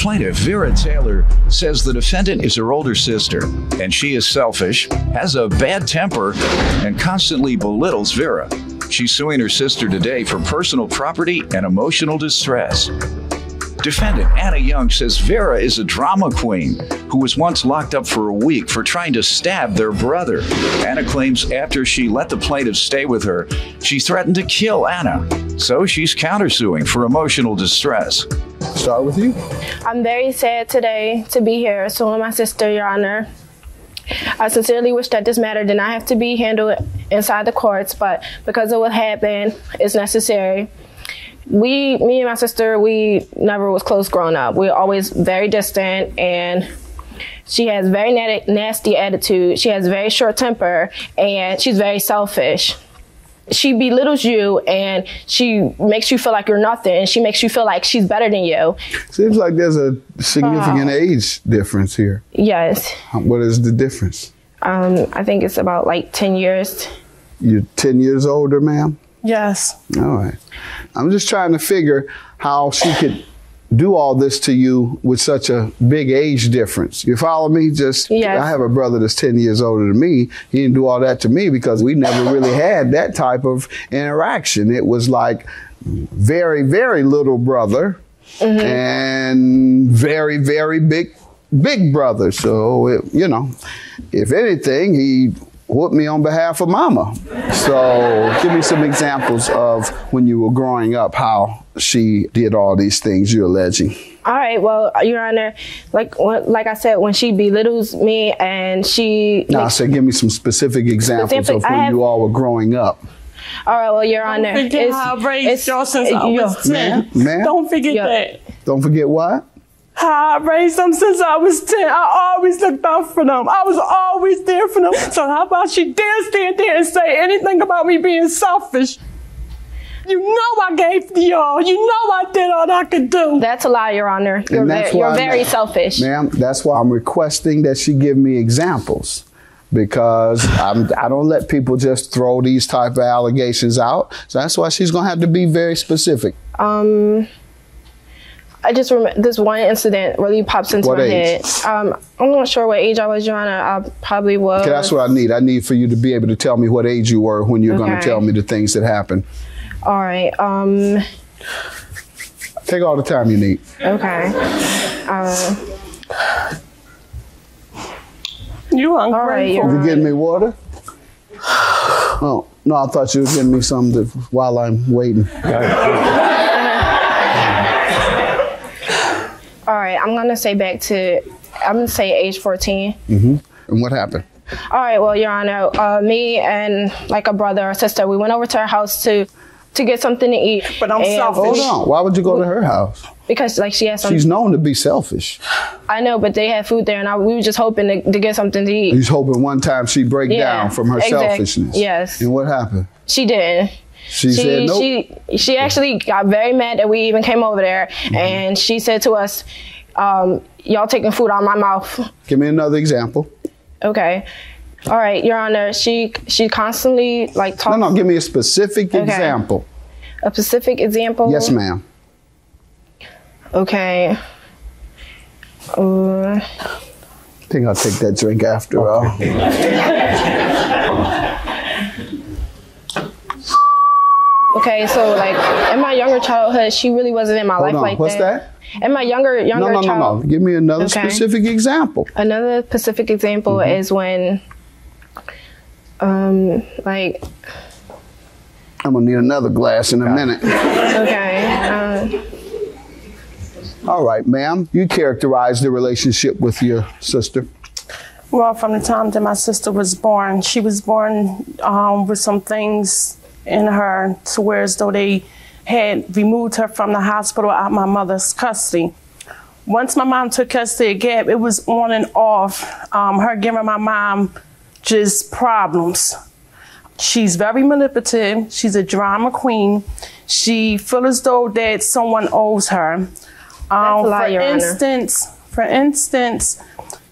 Plaintiff Vera Taylor says the defendant is her older sister, and she is selfish, has a bad temper, and constantly belittles Vera. She's suing her sister today for personal property and emotional distress. Defendant Anna Young says Vera is a drama queen who was once locked up for a week for trying to stab their brother. Anna claims after she let the plaintiff stay with her, she threatened to kill Anna. So she's countersuing for emotional distress. Start with you. I'm very sad today to be here suing my sister, Your Honor. I sincerely wish that this matter did not have to be handled inside the courts, but because of what happened, it's necessary. Me and my sister, we never was close growing up. We were always very distant, and she has very nasty attitude. She has very short temper, and she's very selfish. She belittles you, and she makes you feel like you're nothing, and she makes you feel like she's better than you. Seems like there's a significant age difference here. Yes. What is the difference? I think it's about like 10 years. You're 10 years older, ma'am? Yes. All right. I'm just trying to figure how she could do all this to you with such a big age difference. You follow me? Just, yes. I have a brother that's 10 years older than me. He didn't do all that to me because we never really had that type of interaction. It was like very, very little brother and very, very big brother. So, you know, if anything, he whooped me on behalf of mama. So give me some examples of when you were growing up, how she did all these things you're alleging. All right, well, Your Honor, like I said, when she belittles me and she... No, I said give me some specific examples of when you all were growing up. All right, well, Your Honor... Don't forget how I raised y'all since I was 10. Ma'am? Don't forget that. Don't forget what? How I raised them since I was 10. I always looked out for them. I was always there for them. So how about she dare stand there and say anything about me being selfish? You know I gave to y'all. You know I did all I could do. That's a lie, Your Honor. You're very selfish. Ma'am, that's why I'm requesting that she give me examples. Because I don't let people just throw these type of allegations out. So that's why she's going to have to be very specific. I just remember this one incident really pops into my head. I'm not sure what age I was, Your Honor. I probably was. Okay, that's what I need. I need for you to be able to tell me what age you were when you're going to tell me the things that happened. All right. Take all the time you need. Okay. You ungrateful. All right, you getting me water? Oh, no, I thought you were getting me something while I'm waiting. All right, I'm going to say I'm going to say age 14. And what happened? All right, well, Your Honor, me and like a brother or sister, we went over to her house to get something to eat. But I'm selfish. Hold on, why would you go to her house? Because like she has something. She's known to be selfish. I know, but they had food there, and we were just hoping to get something to eat. You was hoping one time she'd break down from her selfishness. Yes. And what happened? She didn't. She said nope. She actually got very mad that we even came over there, and she said to us, y'all taking food out of my mouth. Give me another example. Okay. All right, Your Honor, she constantly like talks. No, give me a specific example. A specific example? Yes, ma'am. Okay. I think I'll take that drink after all. Okay, so like in my younger childhood, she really wasn't in my life like that. What's that? In my younger child. No. Give me another specific example. Another specific example is when, like. I'm gonna need another glass in a minute. Okay. All right, ma'am. You characterize the relationship with your sister. Well, from the time that my sister was born, she was born with some things in her to where as though they had removed her from the hospital out of my mother's custody. Once my mom took custody of Gab, it was on and off, her giving my mom just problems. She's very manipulative. She's a drama queen. She feels as though that someone owes her. For instance,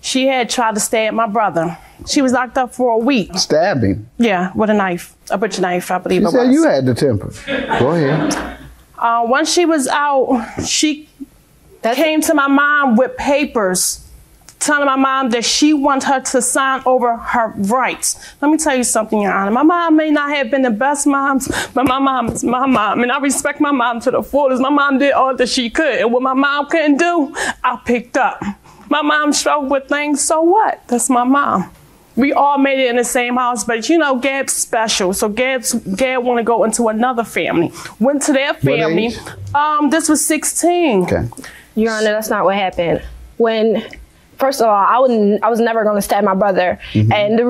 she had tried to stab my brother. She was locked up for a week. Stabbing? Yeah, with a knife, a butcher knife, I believe it was. You said you had the temper. Go ahead. Once she was out, she came to my mom with papers telling my mom that she wants her to sign over her rights. Let me tell you something, Your Honor. My mom may not have been the best moms, but my mom is my mom, and I respect my mom to the fullest. My mom did all that she could, and what my mom couldn't do, I picked up. My mom struggled with things, so what? That's my mom. We all made it in the same house, but you know, Gab's special. So Gab want to go into another family. Went to their family. This was 16. Okay. Your Honor, that's not what happened. First of all, I was never going to stab my brother, and the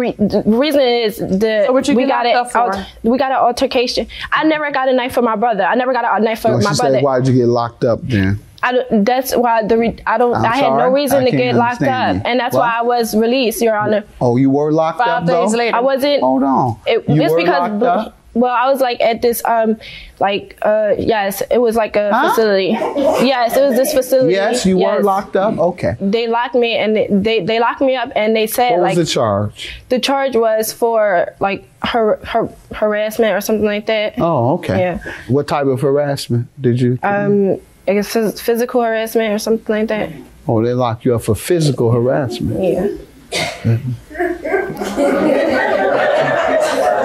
reason is we got an altercation. I never got a knife for my brother. I never got a knife for my brother. Why'd you get locked up then? That's why I had no reason to get locked up, and that's why I was released, Your Honor. Oh, you were locked up 5 days later. I wasn't. Hold on. It's because locked up? Well, I was like at this yes, it was like a facility. Yes, it was this facility. Yes, you were locked up. Okay. They locked me, and they locked me up, and they said what was the charge? The charge was for like harassment or something like that. Oh, okay. Yeah. What type of harassment did you? I guess physical harassment or something like that. Oh, they locked you up for physical harassment. Yeah.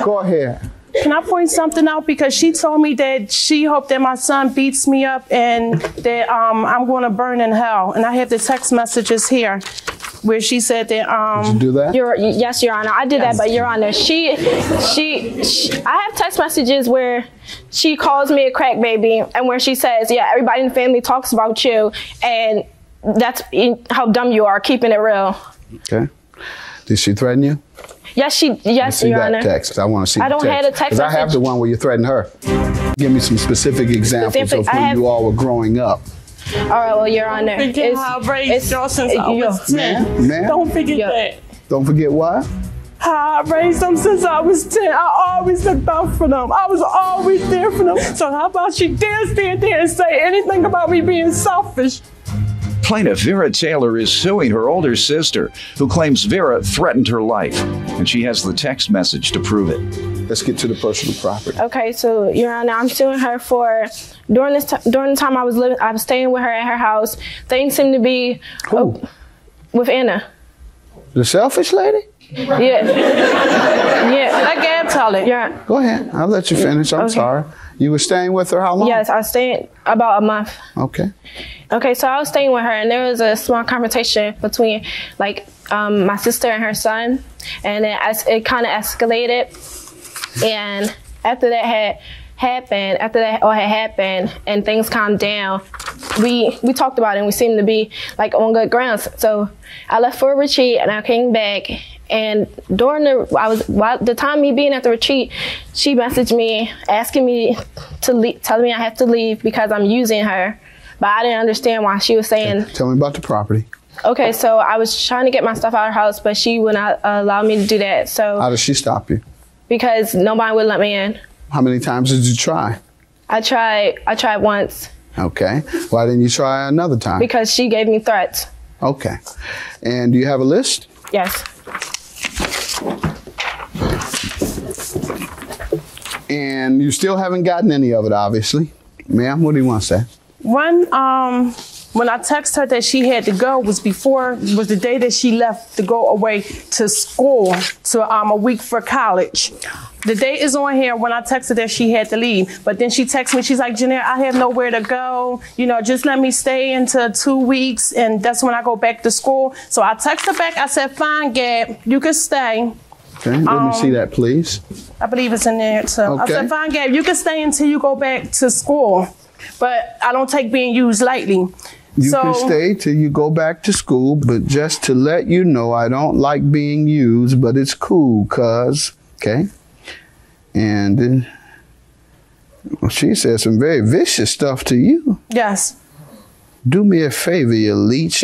Go ahead. Can I point something out? Because she told me that she hoped that my son beats me up and that I'm going to burn in hell. And I have the text messages here where she said that. Did you do that? Yes, Your Honor. I did that, but Your Honor, she I have text messages where she calls me a crack baby and where she says, yeah, everybody in the family talks about you, and that's how dumb you are, keeping it real. Okay. Did she threaten you? Yes, Your Honor. Text. I want to see I don't have the text message. I have the one where you threatened her. Give me some specific examples of when you all were growing up. All right, well, Your Honor. I raised y'all since I was 10. Man? Don't forget that. Don't forget what? How I raised them since I was 10. I always looked out for them. I was always there for them. So how about she dare stand there and say anything about me being selfish? Plaintiff Vera Taylor is suing her older sister, who claims Vera threatened her life, and she has the text message to prove it. Let's get to the personal property. Okay, so Your Honor, I'm suing her for during the time I was staying with her at her house. Things seemed to be with Anna. The selfish lady? Yeah. Yeah. I can't tell it. Yeah. Go ahead. I'll let you finish. I'm sorry. You were staying with her how long? Yes, I was staying about a month. Okay. Okay, so I was staying with her, and there was a small confrontation between, like, my sister and her son, and it kind of escalated. And after that had happened, and things calmed down, we talked about it, and we seemed to be like on good grounds. So I left for a retreat, and I came back. And during the time me being at the retreat, she messaged me asking me to leave, telling me I have to leave because I'm using her. But I didn't understand why she was saying. Okay. Tell me about the property. Okay, so I was trying to get my stuff out of her house, but she would not allow me to do that. So how did she stop you? Because nobody would let me in. How many times did you try? I tried once. Okay. Why didn't you try another time? Because she gave me threats. Okay. And do you have a list? Yes. And you still haven't gotten any of it, obviously. Ma'am, what do you want to say? When I texted her that she had to go was the day that she left to go away to school to a week for college. The date is on here when I texted that she had to leave. But then she texted me, she's like, Janelle, I have nowhere to go. You know, just let me stay until 2 weeks, and that's when I go back to school. So I texted her back. I said, fine, Gab, you can stay. Okay, let me see that, please. I believe it's in there, too. Okay. I said, fine, Gab, you can stay until you go back to school. But I don't take being used lightly. You can stay till you go back to school, but just to let you know, I don't like being used, but it's cool, cuz, okay? And she said some very vicious stuff to you. Yes. Do me a favor, you leech.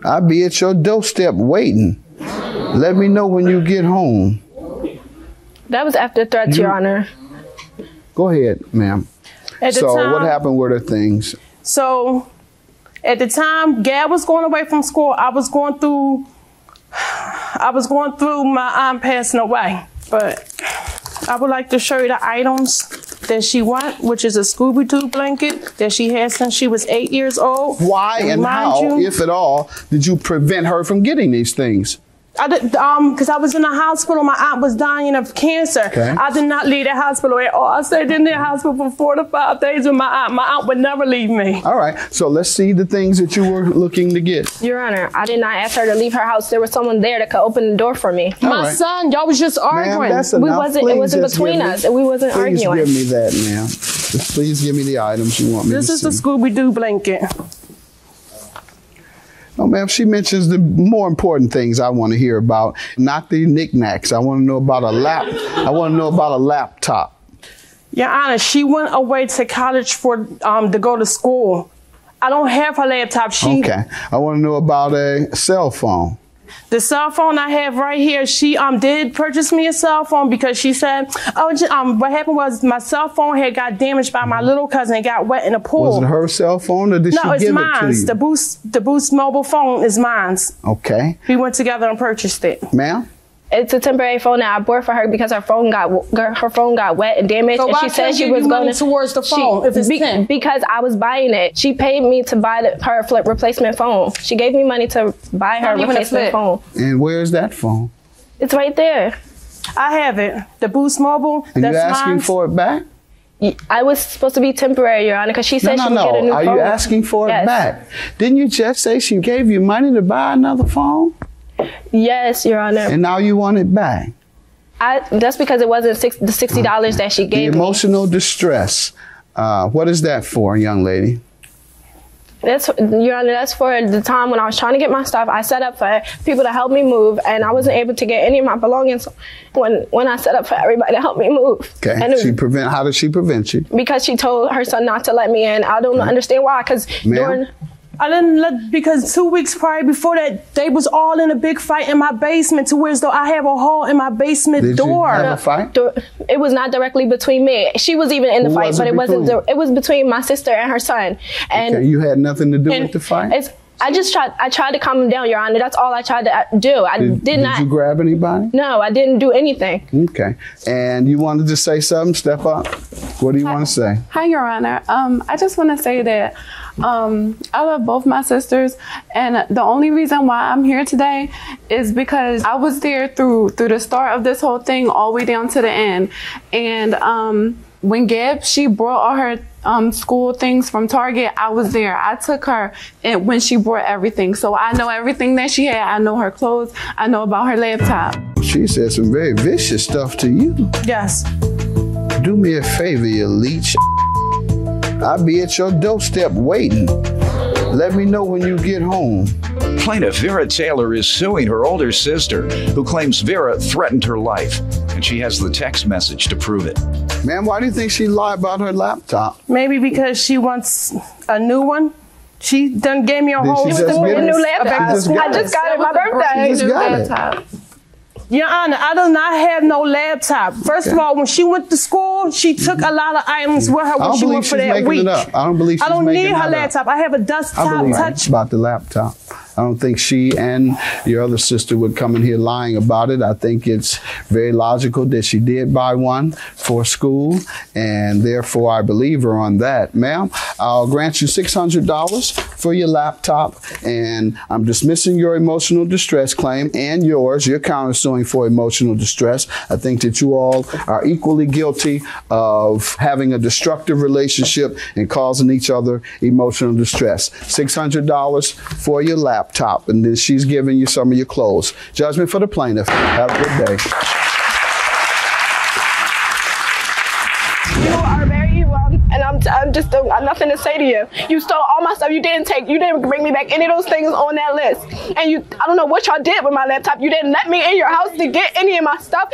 I'll be at your doorstep waiting. Let me know when you get home. That was after threats, Your Honor. Go ahead, ma'am. So what happened with her things? So at the time Gab was going away from school, I was going through my aunt passing away. But I would like to show you the items. that she wants, which is a Scooby-Doo blanket that she had since she was 8 years old. Why and how, if at all, did you prevent her from getting these things? I did, because I was in the hospital. My aunt was dying of cancer. Okay. I did not leave the hospital at all. I stayed in the hospital for 4 to 5 days with my aunt. My aunt would never leave me. All right, so let's see the things that you were looking to get. Your Honor, I did not ask her to leave her house. There was someone there that could open the door for me. My son, y'all was just arguing. That's enough. It wasn't between us. We wasn't arguing. Please give me that, ma'am. Just please give me the items you want me to see. This is the Scooby-Doo blanket. No, ma'am, she mentions the more important things I want to hear about, not the knickknacks. I want to know about I want to know about a laptop. Your Honor, she went away to college to go to school. I don't have her laptop. Okay. I want to know about a cell phone. The cell phone I have right here, she did purchase me a cell phone because she said, what happened was my cell phone had got damaged by my little cousin. It got wet in a pool. Was it her cell phone or did she give it to you? No, it's mine. The Boost mobile phone is mine. Okay. We went together and purchased it. Ma'am? It's a temporary phone that I bought for her because her phone got wet and damaged. So and she said she was going towards the phone if it's 10? Because I was buying it. She paid me to buy her flip replacement phone. She gave me money to buy her replacement phone. And where's that phone? It's right there. I have it. The Boost mobile. And that's you asking for it back? I was supposed to be temporary, Your Honor, because she said she would get a new phone. Are you asking for it back? Didn't you just say she gave you money to buy another phone? Yes, Your Honor. And now you want it back? That's because it wasn't the $60 that she gave me. The emotional distress. What is that for, young lady? Your Honor, that's for the time when I was trying to get my stuff. I set up for people to help me move, and I wasn't able to get any of my belongings when I set up for everybody to help me move. Okay. And how did she prevent you? Because she told her son not to let me in. I don't understand why. Because 2 weeks prior before that, they was all in a big fight in my basement to where as though I have a hole in my basement door. Did you have a fight? It was not directly between me. She was even in the fight, but it wasn't. It was between my sister and her son. And okay, you had nothing to do with the fight? I tried to calm him down, Your Honor. That's all I tried to do. Did not. Did you grab anybody? No, I didn't do anything. Okay. And you wanted to say something? Step up. What do you want to say? Hi, Your Honor. I just want to say that I love both my sisters, and the only reason why I'm here today is because I was there through the start of this whole thing all the way down to the end. And when Gab, she brought all her school things from Target, I was there. I took her when she brought everything. So I know everything that she had. I know her clothes. I know about her laptop. She said some very vicious stuff to you. Yes. Do me a favor, you leech. I'll be at your doorstep waiting. Let me know when you get home. Plaintiff Vera Taylor is suing her older sister, who claims Vera threatened her life, and she has the text message to prove it. Ma'am, why do you think she lied about her laptop? Maybe because she wants a new one. She done gave me a whole new laptop. I just got it my birthday. She just got it. Your Honor, I do not have no laptop. First of all, when she went to school, she took a lot of items with her when she went for that week. I don't believe she's I don't making need her it laptop. up. I have a desktop touch. About the laptop. I don't think she and your other sister would come in here lying about it. I think it's very logical that she did buy one for school, and therefore I believe her on that. Ma'am, I'll grant you $600 for your laptop, and I'm dismissing your emotional distress claim and yours. You're countersuing for emotional distress. I think that you all are equally guilty of having a destructive relationship and causing each other emotional distress. $600 for your laptop. And then she's giving you some of your clothes. Judgment for the plaintiff. Have a good day. You are very wrong, and I'm just I've nothing to say to you. You stole all my stuff. You didn't bring me back any of those things on that list. And I don't know what y'all did with my laptop. You didn't let me in your house to get any of my stuff,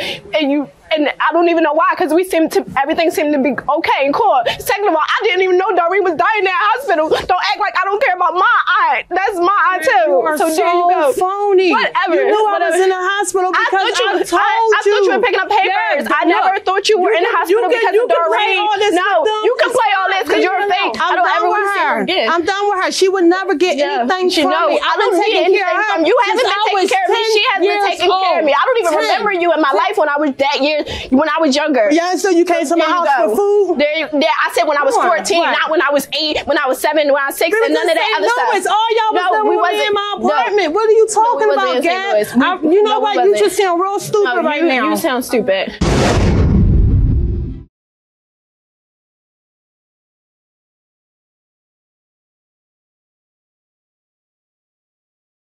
and I don't even know why, because everything seemed to be okay and cool. Second of all, I didn't even know Doreen was dying in that hospital. Don't act like I don't care about my aunt. That's my aunt too. You are so there you go. Phony. Whatever. You knew I was in the hospital because I told you. I thought you were picking up papers. I never thought you were in the hospital because of Doreen. No, you can play all this because you're a fake. I'm done with her. I'm done with her. She would never get anything from me. I don't need anything from you. You haven't been taking care of me. She has been taking care of me. I don't even remember you in my life when I was when I was younger. Yeah, so you came to my house for food? I said when I was 14, not when I was 8, when I was 7, when I was 6, and none of that other stuff. No, it's all y'all was living in my apartment. What are you talking about, Gab? You know what? You just sound real stupid right now. You sound stupid.